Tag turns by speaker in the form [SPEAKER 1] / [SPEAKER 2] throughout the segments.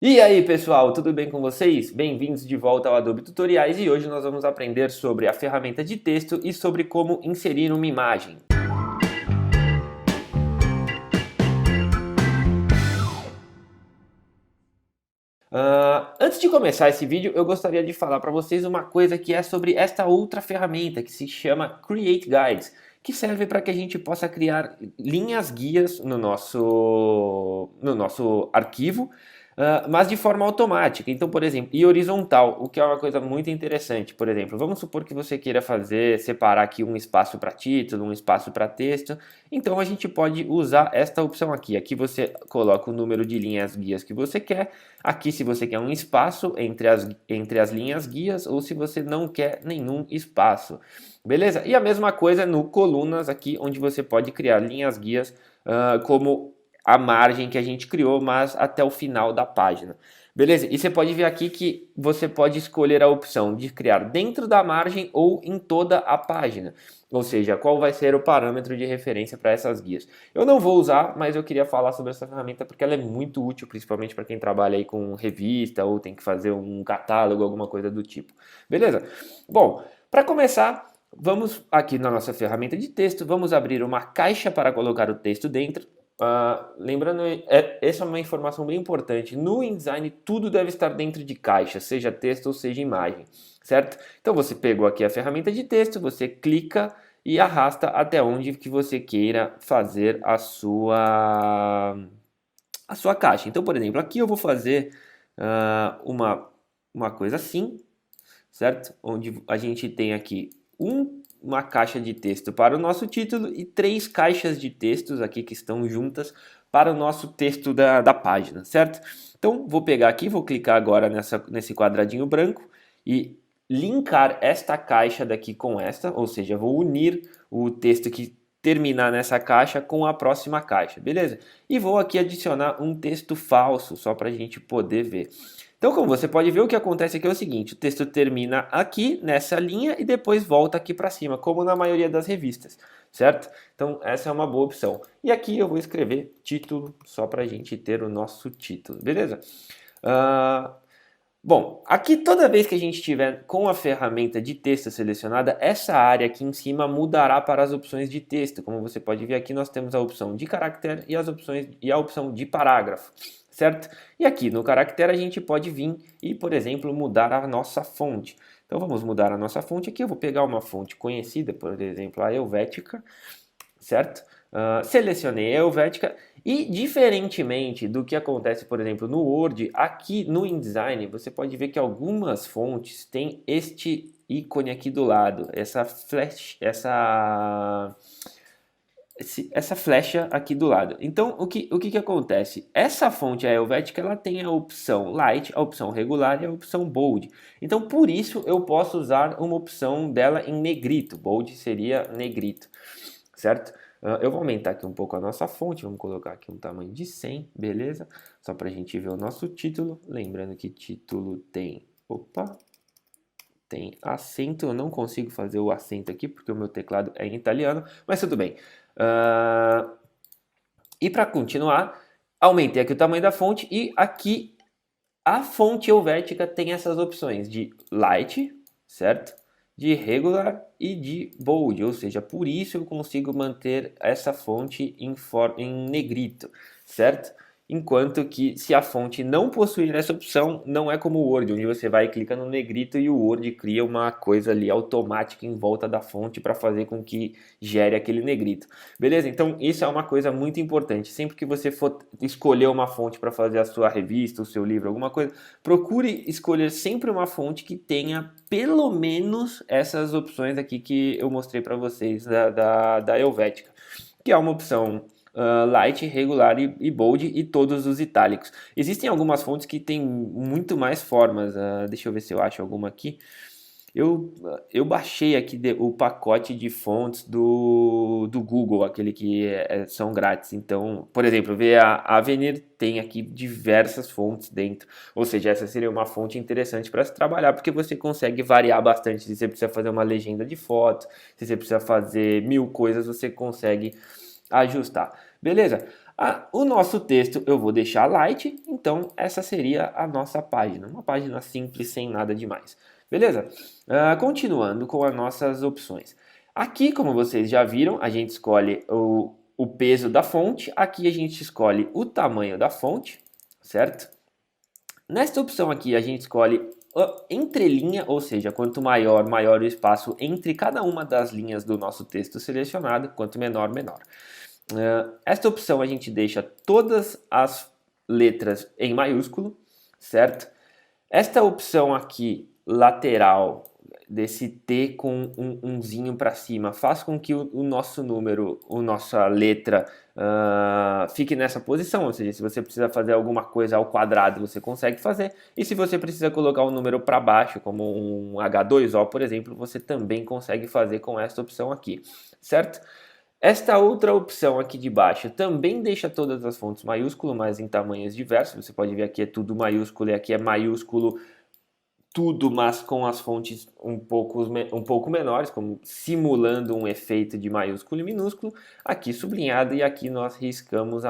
[SPEAKER 1] E aí pessoal, tudo bem com vocês? Bem-vindos de volta ao Adobe Tutoriais e hoje nós vamos aprender sobre a ferramenta de texto e sobre como inserir uma imagem. Antes de começar esse vídeo, eu gostaria de falar para vocês uma coisa que é sobre esta outra ferramenta que se chama Create Guides, que serve para que a gente possa criar linhas guias no nosso arquivo, mas de forma automática. Então, por exemplo, e horizontal, o que é uma coisa muito interessante. Por exemplo, vamos supor que você queira separar aqui um espaço para título, um espaço para texto. Então a gente pode usar esta opção aqui. Aqui você coloca o número de linhas guias que você quer. Aqui se você quer um espaço entre as linhas guias ou se você não quer nenhum espaço. Beleza? E a mesma coisa no colunas aqui, onde você pode criar linhas guias como a margem que a gente criou, mas até o final da página. Beleza? E você pode ver aqui que você pode escolher a opção de criar dentro da margem ou em toda a página. Ou seja, qual vai ser o parâmetro de referência para essas guias. Eu não vou usar, mas eu queria falar sobre essa ferramenta porque ela é muito útil, principalmente para quem trabalha aí com revista ou tem que fazer um catálogo, alguma coisa do tipo. Beleza? Bom, para começar, vamos aqui na nossa ferramenta de texto, vamos abrir uma caixa para colocar o texto dentro. Lembrando, essa é uma informação bem importante. No InDesign, tudo deve estar dentro de caixa, seja texto ou seja imagem, certo? Então você pegou aqui a ferramenta de texto, você clica e arrasta até onde que você queira fazer a sua caixa. Então, por exemplo, aqui eu vou fazer uma coisa assim, certo? Onde a gente tem aqui uma caixa de texto para o nosso título e 3 caixas de textos aqui que estão juntas para o nosso texto da página, certo? Então, vou pegar aqui, vou clicar agora nesse quadradinho branco e linkar esta caixa daqui com esta, ou seja, vou unir o texto que terminar nessa caixa com a próxima caixa, beleza? E vou aqui adicionar um texto falso, só para a gente poder ver. Então, como você pode ver, o que acontece aqui é o seguinte, o texto termina aqui, nessa linha, e depois volta aqui para cima, como na maioria das revistas, certo? Então, essa é uma boa opção. E aqui eu vou escrever título, só para a gente ter o nosso título, beleza? Bom, aqui toda vez que a gente tiver com a ferramenta de texto selecionada, essa área aqui em cima mudará para as opções de texto. Como você pode ver aqui, nós temos a opção de caractere e a opção de parágrafo, certo? E aqui no caractere a gente pode vir e, por exemplo, mudar a nossa fonte. Então vamos mudar a nossa fonte aqui. Eu vou pegar uma fonte conhecida, por exemplo, a Helvética, certo? Selecionei a Helvética e, diferentemente do que acontece, por exemplo, no Word, aqui no InDesign você pode ver que algumas fontes têm este ícone aqui do lado, essa flecha aqui do lado. Então, o que acontece? Essa fonte, a Helvética, ela tem a opção Light, a opção Regular e a opção Bold. Então, por isso, eu posso usar uma opção dela em negrito. Bold seria negrito, certo? Eu vou aumentar aqui um pouco a nossa fonte, vamos colocar aqui um tamanho de 100, beleza? Só para a gente ver o nosso título. Lembrando que título tem acento, eu não consigo fazer o acento aqui porque o meu teclado é em italiano, mas tudo bem. E para continuar, aumentei aqui o tamanho da fonte e aqui a fonte Helvética tem essas opções de Light, certo? De Regular e de Bold, ou seja, por isso eu consigo manter essa fonte em negrito, certo? Enquanto que se a fonte não possuir essa opção, não é como o Word, onde você vai e clica no negrito e o Word cria uma coisa ali automática em volta da fonte para fazer com que gere aquele negrito. Beleza? Então isso é uma coisa muito importante. Sempre que você for escolher uma fonte para fazer a sua revista, o seu livro, alguma coisa, procure escolher sempre uma fonte que tenha pelo menos essas opções aqui que eu mostrei para vocês da Helvética, que é uma opção Light, Regular e Bold e todos os itálicos. Existem algumas fontes que têm muito mais formas, deixa eu ver se eu acho alguma aqui. Eu baixei aqui o pacote de fontes do Google, aquele que são grátis. Então, por exemplo, a Avenir tem aqui diversas fontes dentro. Ou seja, essa seria uma fonte interessante para se trabalhar, porque você consegue variar bastante. Se você precisa fazer uma legenda de foto, se você precisa fazer 1000 coisas, você consegue ajustar. Beleza? O nosso texto eu vou deixar light, então essa seria a nossa página. Uma página simples, sem nada demais. Beleza? Continuando com as nossas opções. Aqui, como vocês já viram, a gente escolhe o peso da fonte. Aqui a gente escolhe o tamanho da fonte, certo? Nesta opção aqui a gente escolhe entrelinha, ou seja, quanto maior, maior o espaço entre cada uma das linhas do nosso texto selecionado, quanto menor, menor. Esta opção a gente deixa todas as letras em maiúsculo, certo? Esta opção aqui, lateral, desse T com um umzinho para cima, faz com que o nosso número, a nossa letra fique nessa posição, ou seja, se você precisa fazer alguma coisa ao quadrado, você consegue fazer, e se você precisa colocar um número para baixo, como um H2O, por exemplo, você também consegue fazer com esta opção aqui, certo? Esta outra opção aqui de baixo também deixa todas as fontes maiúsculo, mas em tamanhos diversos. Você pode ver aqui é tudo maiúsculo e aqui é maiúsculo tudo, mas com as fontes um pouco menores, como simulando um efeito de maiúsculo e minúsculo. Aqui sublinhado e aqui nós riscamos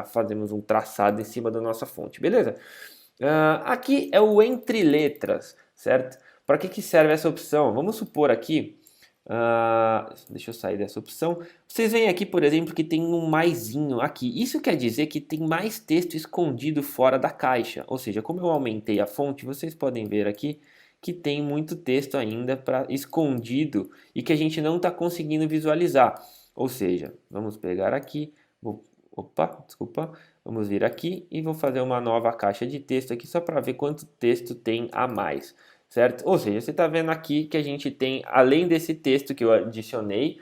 [SPEAKER 1] fazemos um traçado em cima da nossa fonte, beleza? Aqui é o entre letras, certo? Para que serve essa opção? Vamos supor aqui deixa eu sair dessa opção. Vocês veem aqui, por exemplo, que tem um maisinho aqui. Isso quer dizer que tem mais texto escondido fora da caixa. Ou seja, como eu aumentei a fonte, vocês podem ver aqui que tem muito texto ainda escondido e que a gente não está conseguindo visualizar. Ou seja, vamos pegar aqui. Desculpa. Vamos vir aqui e vou fazer uma nova caixa de texto aqui só para ver quanto texto tem a mais. Certo? Ou seja, você está vendo aqui que a gente tem, além desse texto que eu adicionei,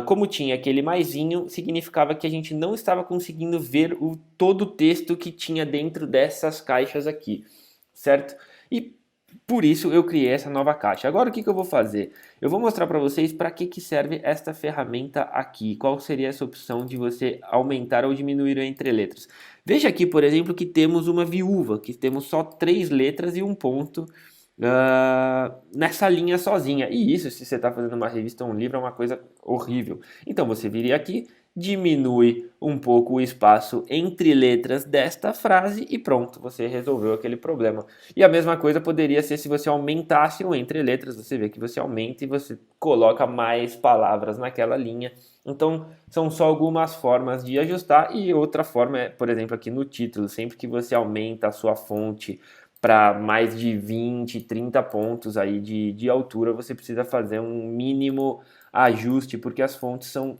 [SPEAKER 1] como tinha aquele maisinho, significava que a gente não estava conseguindo ver todo o texto que tinha dentro dessas caixas aqui, certo? E por isso eu criei essa nova caixa. Agora o que eu vou fazer? Eu vou mostrar para vocês para que serve esta ferramenta aqui. Qual seria essa opção de você aumentar ou diminuir o entre letras. Veja aqui, por exemplo, que temos uma viúva, que temos só 3 letras e um ponto nessa linha sozinha. E isso, se você está fazendo uma revista ou um livro, é uma coisa horrível. Então você viria aqui, diminui um pouco o espaço entre letras desta frase e pronto, você resolveu aquele problema. E a mesma coisa poderia ser se você aumentasse o entre letras, você vê que você aumenta e você coloca mais palavras naquela linha. Então, são só algumas formas de ajustar e outra forma é, por exemplo, aqui no título, sempre que você aumenta a sua fonte para mais de 20, 30 pontos aí de altura, você precisa fazer um mínimo ajuste, porque as fontes são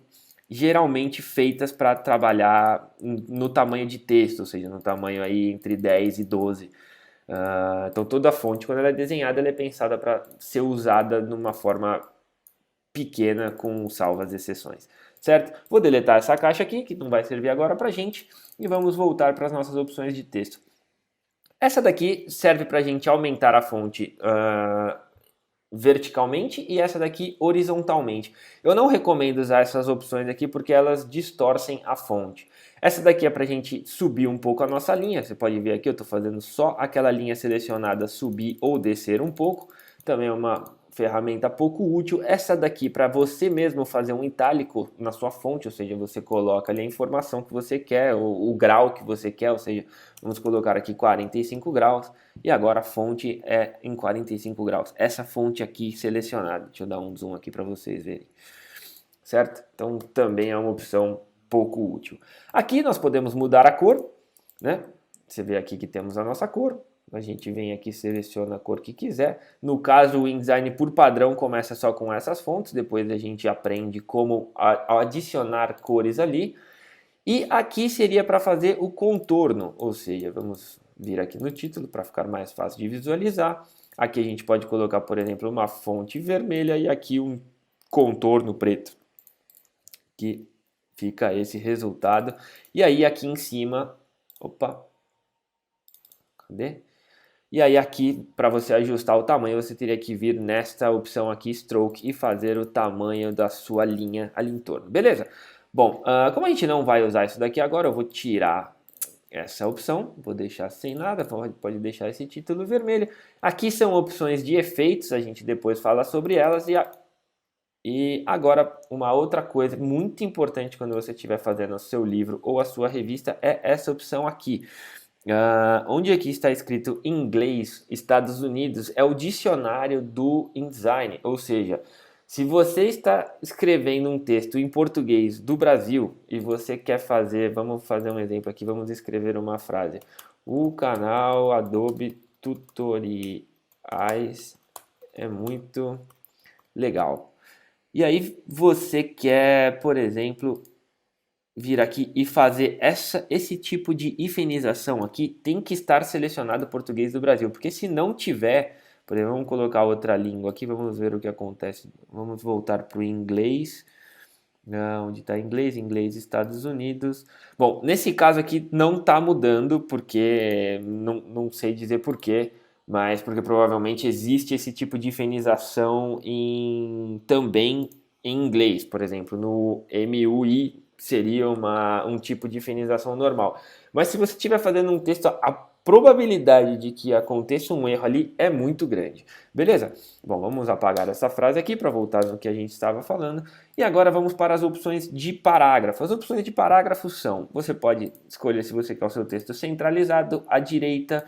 [SPEAKER 1] geralmente feitas para trabalhar no tamanho de texto, ou seja, no tamanho aí entre 10 e 12. Então toda fonte, quando ela é desenhada, ela é pensada para ser usada numa forma pequena, com salvas exceções, certo? Vou deletar essa caixa aqui, que não vai servir agora para a gente, e vamos voltar para as nossas opções de texto. Essa daqui serve para a gente aumentar a fonte verticalmente e essa daqui horizontalmente. Eu não recomendo usar essas opções aqui porque elas distorcem a fonte. Essa daqui é para a gente subir um pouco a nossa linha. Você pode ver aqui, eu estou fazendo só aquela linha selecionada subir ou descer um pouco. Também é uma ferramenta pouco útil. Essa daqui para você mesmo fazer um itálico na sua fonte, ou seja, você coloca ali a informação que você quer, o grau que você quer, ou seja, vamos colocar aqui 45 graus e agora a fonte é em 45 graus. Essa fonte aqui selecionada, deixa eu dar um zoom aqui para vocês verem, certo? Então também é uma opção pouco útil. Aqui nós podemos mudar a cor, né? Você vê aqui que temos a nossa cor. A gente vem aqui e seleciona a cor que quiser. No caso, o InDesign por padrão começa só com essas fontes. Depois a gente aprende como adicionar cores ali. E aqui seria para fazer o contorno. Ou seja, vamos vir aqui no título para ficar mais fácil de visualizar. Aqui a gente pode colocar, por exemplo, uma fonte vermelha e aqui um contorno preto. Que fica esse resultado. E aí aqui em cima... Opa! Cadê? E aí aqui, para você ajustar o tamanho, você teria que vir nesta opção aqui, Stroke, e fazer o tamanho da sua linha ali em torno. Beleza? Bom, como a gente não vai usar isso daqui agora, eu vou tirar essa opção, vou deixar sem nada, pode deixar esse título vermelho. Aqui são opções de efeitos, a gente depois fala sobre elas, E agora, uma outra coisa muito importante quando você estiver fazendo o seu livro ou a sua revista é essa opção aqui. Onde aqui está escrito inglês, Estados Unidos, é o dicionário do InDesign, ou seja, se você está escrevendo um texto em português do Brasil e você quer fazer, vamos fazer um exemplo aqui, vamos escrever uma frase. O canal Adobe Tutoriais é muito legal. E aí você quer, por exemplo, vir aqui e fazer esse tipo de hifenização aqui, tem que estar selecionado português do Brasil, porque se não tiver, por exemplo, vamos colocar outra língua aqui, vamos ver o que acontece. Vamos voltar para o inglês, onde está inglês, inglês Estados Unidos. Bom, nesse caso aqui não está mudando, porque não sei dizer porquê, mas porque provavelmente existe esse tipo de hifenização também em inglês, por exemplo, no MUI seria um tipo de hifenização normal. Mas se você estiver fazendo um texto, a probabilidade de que aconteça um erro ali é muito grande. Beleza? Bom, vamos apagar essa frase aqui para voltar no que a gente estava falando. E agora vamos para as opções de parágrafo. As opções de parágrafo são, você pode escolher se você quer o seu texto centralizado, à direita,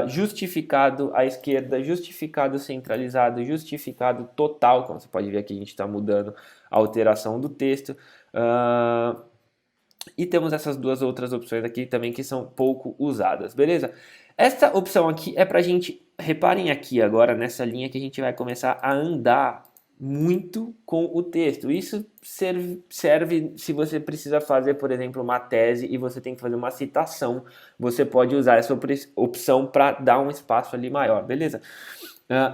[SPEAKER 1] justificado à esquerda, justificado centralizado, justificado total. Como você pode ver aqui, a gente está mudando a alteração do texto. E temos essas duas outras opções aqui também que são pouco usadas, beleza? Esta opção aqui é para a gente, reparem aqui agora nessa linha que a gente vai começar a andar muito com o texto. Isso serve se você precisa fazer, por exemplo, uma tese e você tem que fazer uma citação. Você pode usar essa opção para dar um espaço ali maior, beleza?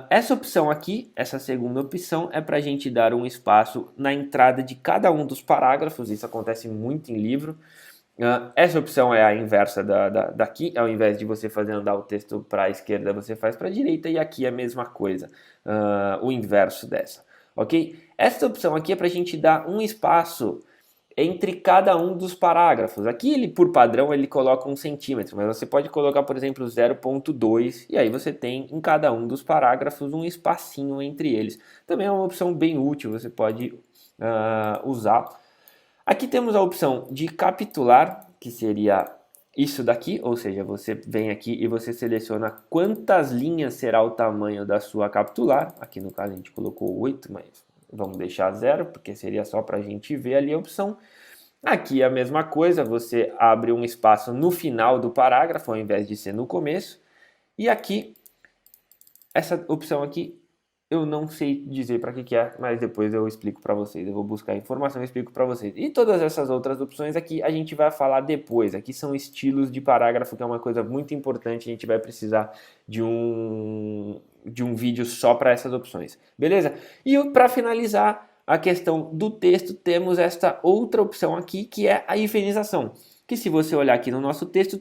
[SPEAKER 1] Essa opção aqui, essa segunda opção, é para a gente dar um espaço na entrada de cada um dos parágrafos. Isso acontece muito em livro. Essa opção é a inversa daqui, ao invés de você fazer andar o texto para a esquerda, você faz para a direita, e aqui é a mesma coisa, o inverso dessa, ok? Essa opção aqui é para a gente dar um espaço entre cada um dos parágrafos. Aqui, ele por padrão, ele coloca 1 centímetro, mas você pode colocar, por exemplo, 0,2, e aí você tem em cada um dos parágrafos um espacinho entre eles. Também é uma opção bem útil, você pode usar. Aqui temos a opção de capitular, que seria isso daqui, ou seja, você vem aqui e você seleciona quantas linhas será o tamanho da sua capitular. Aqui no caso a gente colocou 8, mas vamos deixar 0, porque seria só para a gente ver ali a opção. Aqui a mesma coisa, você abre um espaço no final do parágrafo, ao invés de ser no começo. E aqui, essa opção aqui, eu não sei dizer para que é, mas depois eu explico para vocês. Eu vou buscar informação e explico para vocês. E todas essas outras opções aqui a gente vai falar depois. Aqui são estilos de parágrafo, que é uma coisa muito importante. A gente vai precisar de um vídeo só para essas opções. Beleza? E para finalizar a questão do texto, temos esta outra opção aqui, que é a hifenização. Que se você olhar aqui no nosso texto,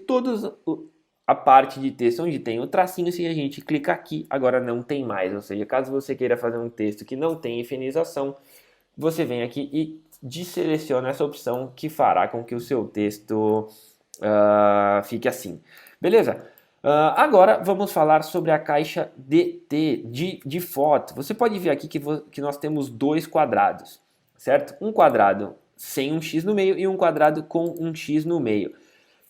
[SPEAKER 1] a parte de texto onde tem o tracinho, se a gente clicar aqui, agora não tem mais. Ou seja, caso você queira fazer um texto que não tem hifenização, você vem aqui e deseleciona essa opção, que fará com que o seu texto fique assim. Beleza? Agora vamos falar sobre a caixa de foto. Você pode ver aqui que nós temos dois quadrados, certo? Um quadrado sem um X no meio e um quadrado com um X no meio.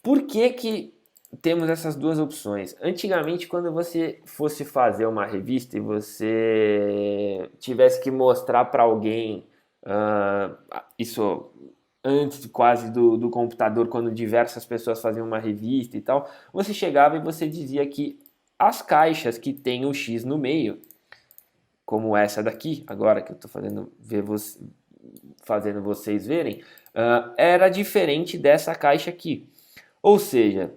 [SPEAKER 1] Por que temos essas duas opções? Antigamente, quando você fosse fazer uma revista e você tivesse que mostrar para alguém, isso antes quase do computador, quando diversas pessoas faziam uma revista e tal, você chegava e você dizia que as caixas que tem o X no meio, como essa daqui, agora que eu estou fazendo vocês verem, era diferente dessa caixa aqui. Ou seja,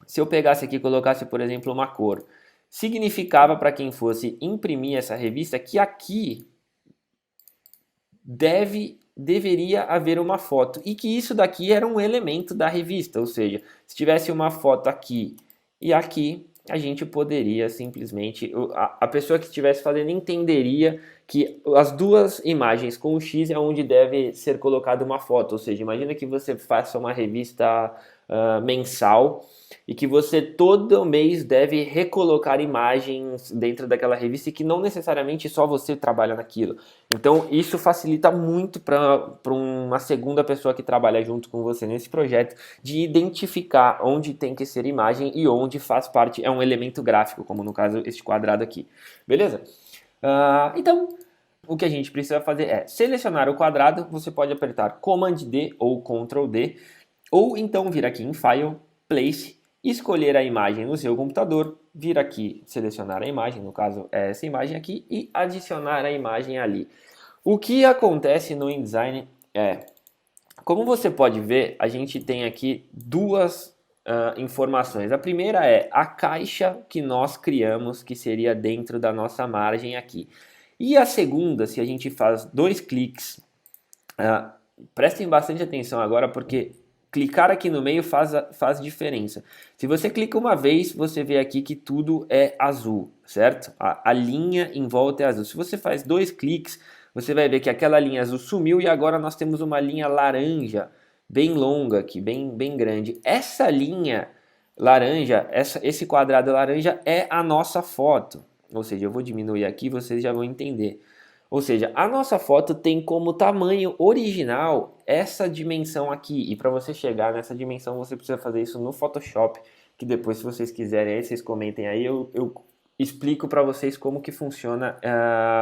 [SPEAKER 1] se eu pegasse aqui e colocasse, por exemplo, uma cor, significava para quem fosse imprimir essa revista que aqui deveria haver uma foto e que isso daqui era um elemento da revista, ou seja, se tivesse uma foto aqui e aqui, a gente poderia simplesmente, a pessoa que estivesse fazendo entenderia que as duas imagens com o X é onde deve ser colocada uma foto, ou seja, imagina que você faça uma revista mensal e que você todo mês deve recolocar imagens dentro daquela revista e que não necessariamente só você trabalha naquilo. Então isso facilita muito para uma segunda pessoa que trabalha junto com você nesse projeto de identificar onde tem que ser imagem e onde faz parte, é um elemento gráfico, como no caso este quadrado aqui. Beleza? Então, o que a gente precisa fazer é selecionar o quadrado, você pode apertar Command D ou Ctrl D, ou então vir aqui em File, Place, escolher a imagem no seu computador, vir aqui, selecionar a imagem, no caso é essa imagem aqui, e adicionar a imagem ali. O que acontece no InDesign é, como você pode ver, a gente tem aqui duas informações. A primeira é a caixa que nós criamos, que seria dentro da nossa margem aqui. E a segunda, se a gente faz dois cliques, prestem bastante atenção agora, porque clicar aqui no meio faz diferença. Se você clica uma vez, você vê aqui que tudo é azul, certo? A linha em volta é azul. Se você faz dois cliques, você vai ver que aquela linha azul sumiu e agora nós temos uma linha laranja, bem longa aqui, bem grande. Essa linha laranja, esse quadrado laranja é a nossa foto. Ou seja, eu vou diminuir aqui, vocês já vão entender. Ou seja, a nossa foto tem como tamanho original essa dimensão aqui. E para você chegar nessa dimensão, você precisa fazer isso no Photoshop. Que depois, se vocês quiserem, aí, vocês comentem aí, eu explico para vocês como que funciona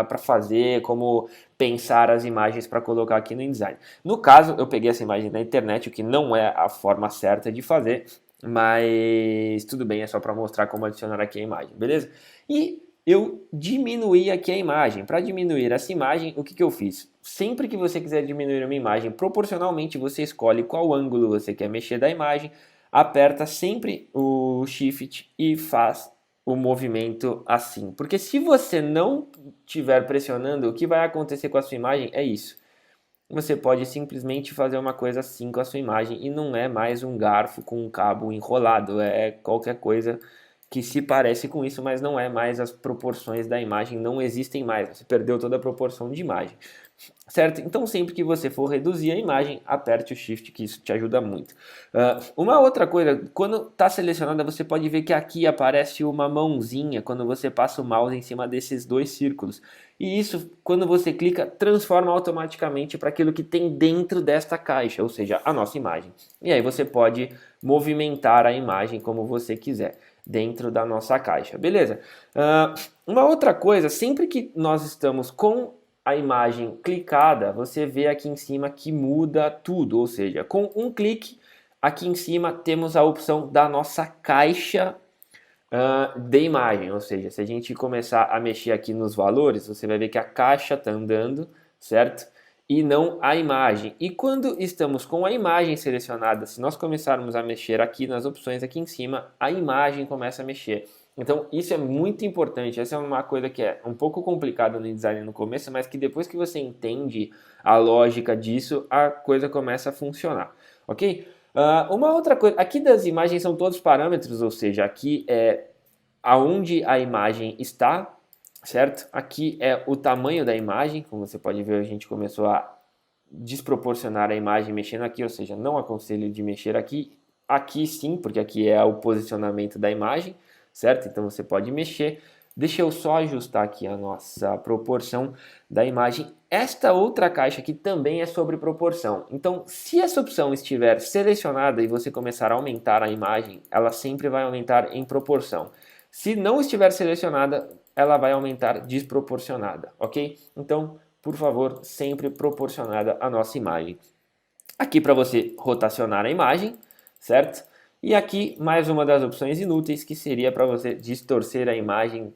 [SPEAKER 1] para fazer, como pensar as imagens para colocar aqui no InDesign. No caso, eu peguei essa imagem da internet, o que não é a forma certa de fazer, mas tudo bem, é só para mostrar como adicionar aqui a imagem, beleza? E eu diminuí aqui a imagem. Para diminuir essa imagem, o que eu fiz? Sempre que você quiser diminuir uma imagem proporcionalmente, você escolhe qual ângulo você quer mexer da imagem, aperta sempre o Shift e faz o movimento assim. Porque se você não estiver pressionando, o que vai acontecer com a sua imagem é isso. Você pode simplesmente fazer uma coisa assim com a sua imagem e não é mais um garfo com um cabo enrolado, é qualquer coisa que se parece com isso, mas não é mais, as proporções da imagem não existem mais, você perdeu toda a proporção de imagem, certo? Então sempre que você for reduzir a imagem, aperte o Shift, que isso te ajuda muito. Uma outra coisa, quando está selecionada, você pode ver que aqui aparece uma mãozinha quando você passa o mouse em cima desses dois círculos, e isso, quando você clica, transforma automaticamente para aquilo que tem dentro desta caixa, ou seja, a nossa imagem. E aí você pode movimentar a imagem como você quiser dentro da nossa caixa, beleza? Uma outra coisa, sempre que nós estamos com a imagem clicada, você vê aqui em cima que muda tudo, ou seja, com um clique, aqui em cima temos a opção da nossa caixa de imagem, ou seja, se a gente começar a mexer aqui nos valores, você vai ver que a caixa está andando, certo? E não a imagem. E quando estamos com a imagem selecionada, se nós começarmos a mexer aqui nas opções aqui em cima, a imagem começa a mexer. Então isso é muito importante, essa é uma coisa que é um pouco complicada no design no começo, mas que depois que você entende a lógica disso, a coisa começa a funcionar, ok? Uma outra coisa, aqui das imagens são todos parâmetros, ou seja, aqui é aonde a imagem está, certo? Aqui é o tamanho da imagem, como você pode ver, a gente começou a desproporcionar a imagem mexendo aqui, ou seja, não aconselho de mexer aqui. Aqui sim, porque aqui é o posicionamento da imagem, certo? Então você pode mexer. Deixa eu só ajustar aqui a nossa proporção da imagem. Esta outra caixa aqui também é sobre proporção. Então, se essa opção estiver selecionada e você começar a aumentar a imagem, ela sempre vai aumentar em proporção. Se não estiver selecionada, ela vai aumentar desproporcionada, ok? Então, por favor, sempre proporcionada a nossa imagem. Aqui para você rotacionar a imagem, certo? E aqui mais uma das opções inúteis, que seria para você distorcer a imagem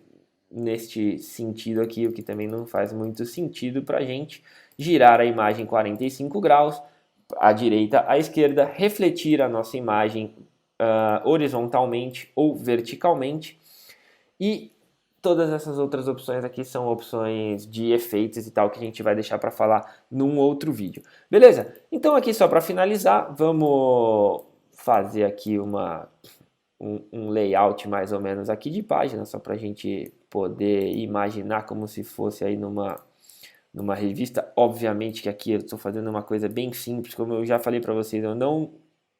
[SPEAKER 1] neste sentido aqui, o que também não faz muito sentido para a gente. Girar a imagem 45 graus, à direita, à esquerda, refletir a nossa imagem horizontalmente ou verticalmente. E todas essas outras opções aqui são opções de efeitos e tal que a gente vai deixar para falar num outro vídeo. Beleza? Então aqui só para finalizar, vamos fazer aqui um layout mais ou menos aqui de página, só para a gente poder imaginar como se fosse aí numa revista. Obviamente que aqui eu estou fazendo uma coisa bem simples, como eu já falei para vocês, eu não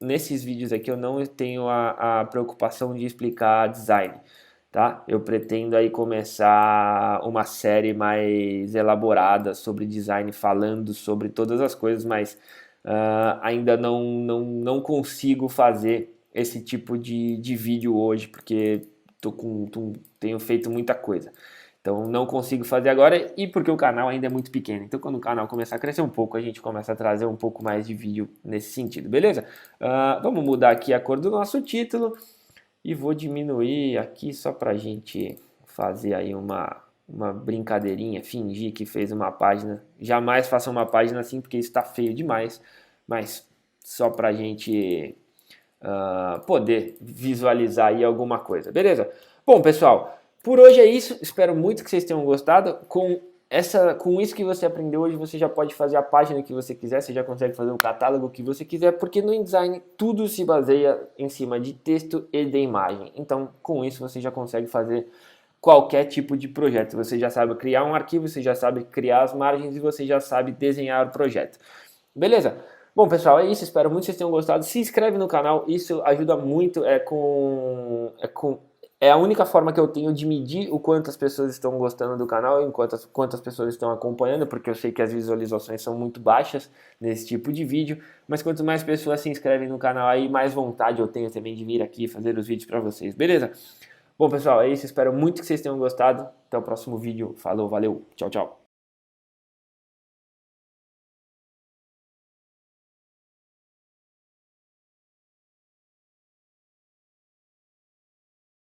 [SPEAKER 1] nesses vídeos aqui eu não tenho a preocupação de explicar design, tá? Eu pretendo aí começar uma série mais elaborada sobre design, falando sobre todas as coisas, mas ainda não consigo fazer esse tipo de vídeo hoje, porque tenho feito muita coisa. Então não consigo fazer agora e porque o canal ainda é muito pequeno. Então quando o canal começar a crescer um pouco, a gente começa a trazer um pouco mais de vídeo nesse sentido, beleza? Vamos mudar aqui a cor do nosso título e vou diminuir aqui só pra gente fazer aí uma brincadeirinha, fingir que fez uma página. Jamais faça uma página assim porque está feio demais, mas só pra gente poder visualizar aí alguma coisa, beleza? Bom, pessoal, por hoje é isso. Espero muito que vocês tenham gostado. Com isso que você aprendeu hoje, você já pode fazer a página que você quiser, você já consegue fazer o catálogo que você quiser, porque no InDesign tudo se baseia em cima de texto e de imagem. Então, com isso você já consegue fazer qualquer tipo de projeto. Você já sabe criar um arquivo, você já sabe criar as margens e você já sabe desenhar o projeto. Beleza? Bom, pessoal, é isso. Espero muito que vocês tenham gostado. Se inscreve no canal, isso ajuda muito. É a única forma que eu tenho de medir o quanto as pessoas estão gostando do canal e quantas pessoas estão acompanhando, porque eu sei que as visualizações são muito baixas nesse tipo de vídeo, mas quanto mais pessoas se inscrevem no canal aí, mais vontade eu tenho também de vir aqui fazer os vídeos para vocês, beleza? Bom, pessoal, é isso. Espero muito que vocês tenham gostado. Até o próximo vídeo. Falou, valeu, tchau, tchau.